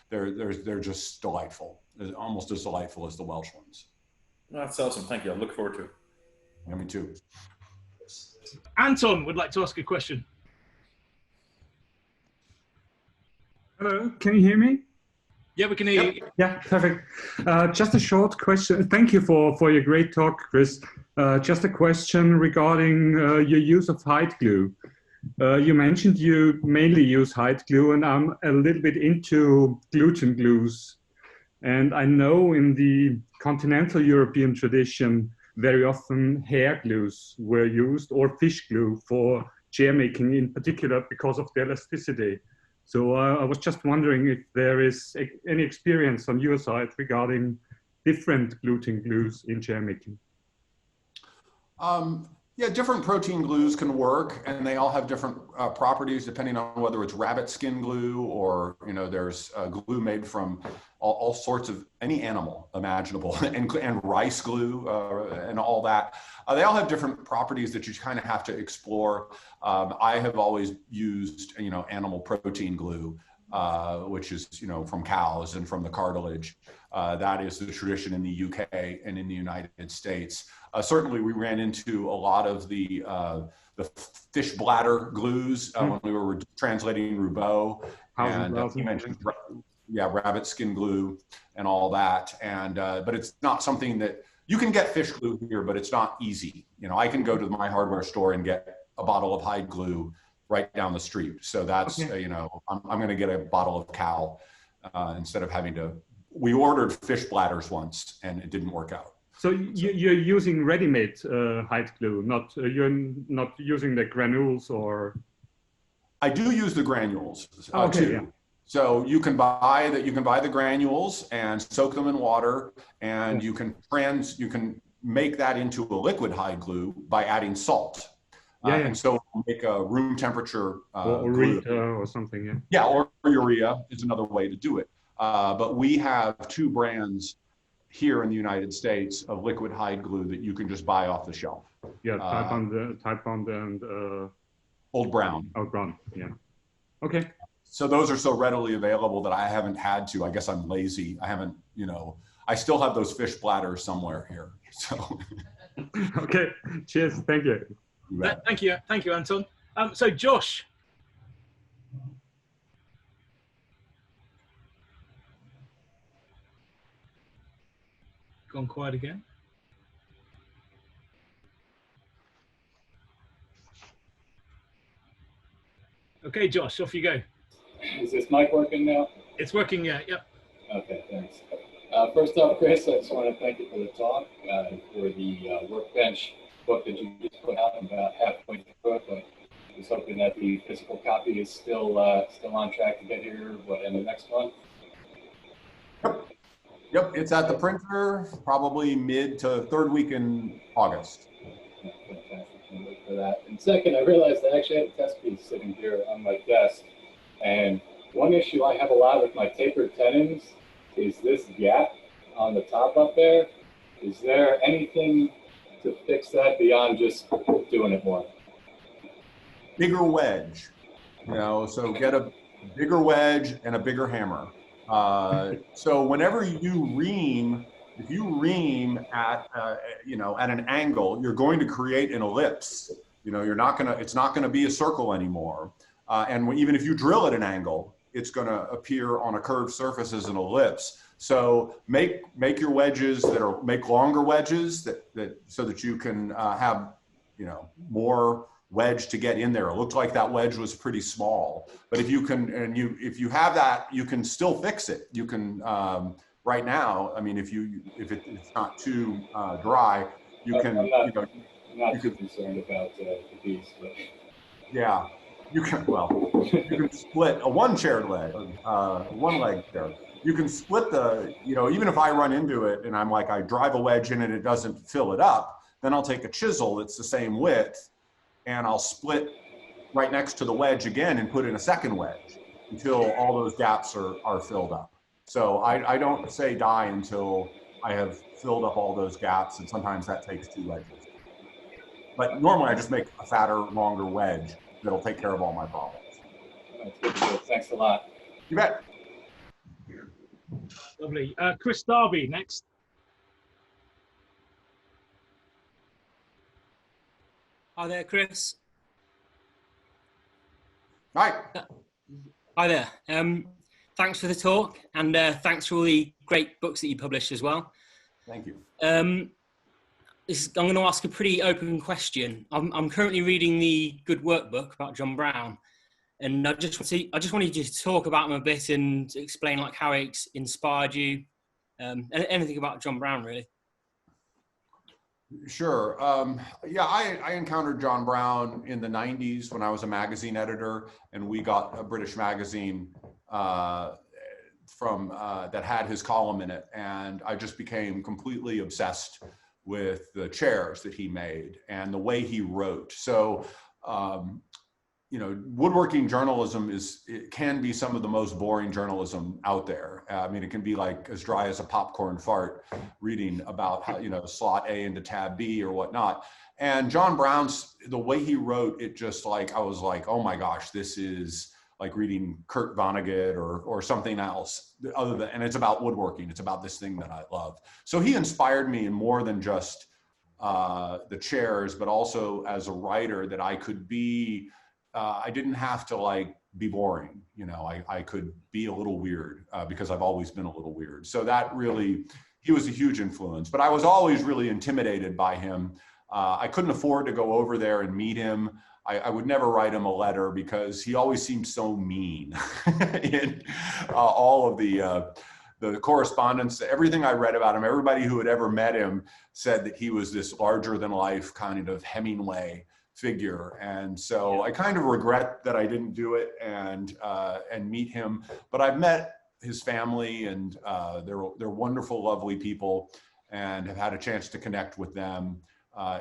they're just delightful. They're almost as delightful as the Welsh ones. That's awesome. Thank you. I look forward to it. Yeah, me too. Anton would like to ask a question. Hello, can you hear me? Yeah, we can hear you. Yeah, perfect. Just a short question. Thank you for your great talk, Chris. Just a question regarding your use of hide glue. You mentioned you mainly use hide glue, and I'm a little bit into gluten glues. And I know in the continental European tradition, very often hair glues were used, or fish glue for chair making in particular because of the elasticity. So I was just wondering if there is any experience on your side regarding different gluten glues in chair making. Yeah, different protein glues can work, and they all have different properties depending on whether it's rabbit skin glue or, there's glue made from all sorts of any animal imaginable, and rice glue and all that. They all have different properties that you kind of have to explore. I have always used, animal protein glue, which is, from cows and from the cartilage. That is the tradition in the UK and in the United States. Certainly, we ran into a lot of the fish bladder glues when we were translating Roubaud, and you mentioned, rabbit skin glue and all that. And but it's not something that you can get fish glue here, but it's not easy. I can go to my hardware store and get a bottle of hide glue right down the street. So that's I'm going to get a bottle of cow instead of having to. We ordered fish bladders once, and it didn't work out. So you're using ready-made hide glue, you're not using the granules, or? I do use the granules okay, too. Yeah. So you can buy the granules and soak them in water, and you can make that into a liquid hide glue by adding salt. And so make a room temperature or urea or something. Yeah. Yeah, or urea is another way to do it. But we have two brands here in the United States of liquid hide glue that you can just buy off the shelf. Yeah, Type Bond and Old Brown. Old Brown, yeah. Okay. So those are so readily available that I haven't had to. I guess I'm lazy. I haven't, I still have those fish bladders somewhere here. So. Okay. Cheers. Thank you. Thank you, Anton. So Josh. Gone quiet again. Okay, Josh, off you go. Is this mic working now? It's working, yeah. Yep. Okay, thanks. First off, Chris, I just want to thank you for the talk, for the workbench book that you just put out. I'm about halfway through it, but I was hoping that the physical copy is still on track to get here, in the next month? Yep, it's at the printer, probably mid to third week in August. Fantastic. Can't wait for that. And second, I realized I actually have a test piece sitting here on my desk. And one issue I have a lot with my tapered tenons is this gap on the top up there. Is there anything to fix that beyond just doing it more? Bigger wedge, so get a bigger wedge and a bigger hammer. So whenever you ream, if you ream at at an angle, you're going to create an ellipse. It's not gonna be a circle anymore. And even if you drill at an angle, it's gonna appear on a curved surface as an ellipse. So make your wedges make longer wedges so that you can have more wedge to get in there. It looked like that wedge was pretty small, but if you have that, you can still fix it. You can right now. I mean, if it's not too dry, you can. I'm not too concerned about the piece, but yeah, you can. Well, you can split a one leg chair. You can split even if I run into it and I drive a wedge in and it doesn't fill it up, then I'll take a chisel that's the same width, and I'll split right next to the wedge again and put in a second wedge until all those gaps are filled up. So I don't say die until I have filled up all those gaps, and sometimes that takes 2 wedges. But normally I just make a fatter, longer wedge that'll take care of all my problems. That's good to hear. Thanks a lot. You bet. Lovely. Chris Darby next. Hi there, Chris. Hi. Hi there. Thanks for the talk, and thanks for all the great books that you published as well. Thank you. I'm going to ask a pretty open question. I'm currently reading the Good Work book about John Brown, and I just wanted you to talk about him a bit and explain like how he inspired you, anything about John Brown really. Sure. Yeah, I encountered John Brown in the 90s when I was a magazine editor, and we got a British magazine from that had his column in it, and I just became completely obsessed with the chairs that he made and the way he wrote. So, you know, woodworking journalism it can be some of the most boring journalism out there. I mean, it can be like as dry as a popcorn fart reading about how, you know, slot A into tab B or whatnot. And John Brown's, the way he wrote it, just like, I was like, oh my gosh, this is like reading Kurt Vonnegut or something else other than, and it's about woodworking. It's about this thing that I love. So he inspired me in more than just the chairs, but also as a writer that I could be, I didn't have to like be boring. You know, I could be a little weird because I've always been a little weird. So that really, he was a huge influence, but I was always really intimidated by him. I couldn't afford to go over there and meet him. I would never write him a letter because he always seemed so mean in all of the correspondence. Everything I read about him, everybody who had ever met him said that he was this larger than life kind of Hemingway figure. And so I kind of regret that I didn't do it and meet him, but I've met his family, and they're wonderful, lovely people, and have had a chance to connect with them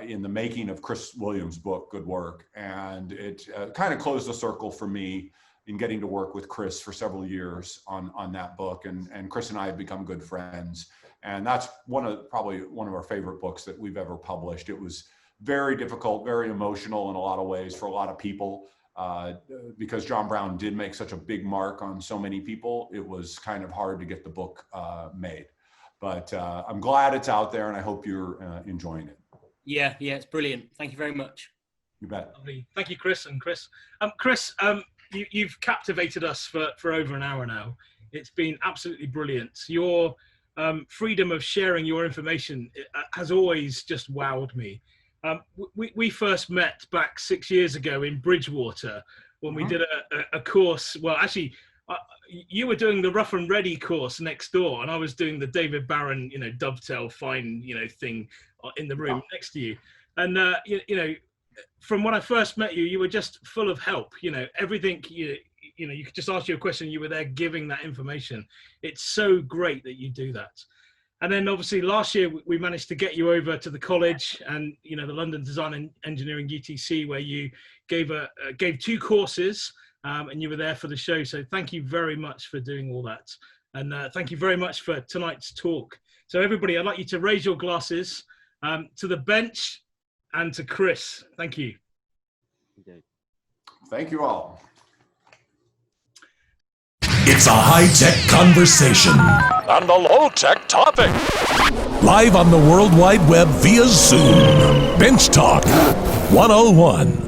in the making of Chris Williams' book, Good Work. And it kind of closed the circle for me in getting to work with Chris for several years on that book. And Chris and I have become good friends. And that's probably one of our favorite books that we've ever published. It was very difficult, very emotional in a lot of ways for a lot of people, because John Brown did make such a big mark on so many people. It was kind of hard to get the book made. But I'm glad it's out there, and I hope you're enjoying it. Yeah, it's brilliant. Thank you very much. You bet. Lovely. Thank you, Chris. And Chris, you've captivated us for over an hour now. It's been absolutely brilliant. Your freedom of sharing your information has always just wowed me. We first met back 6 years ago in Bridgewater when we did a course. Well, actually, you were doing the Rough and Ready course next door, and I was doing the David Barron, you know, dovetail fine, you know, thing in the room next to you. And you know, from when I first met you, you were just full of help. You know, everything. You know, you could just ask you a question, you were there giving that information. It's so great that you do that. And then obviously last year we managed to get you over to the college and, you know, the London Design and Engineering UTC, where you gave 2 courses, and you were there for the show. So thank you very much for doing all that. And thank you very much for tonight's talk. So everybody, I'd like you to raise your glasses to the bench and to Chris. Thank you. Thank you all. It's a high-tech conversation. And a low-tech topic. Live on the World Wide Web via Zoom. Bench Talk 101.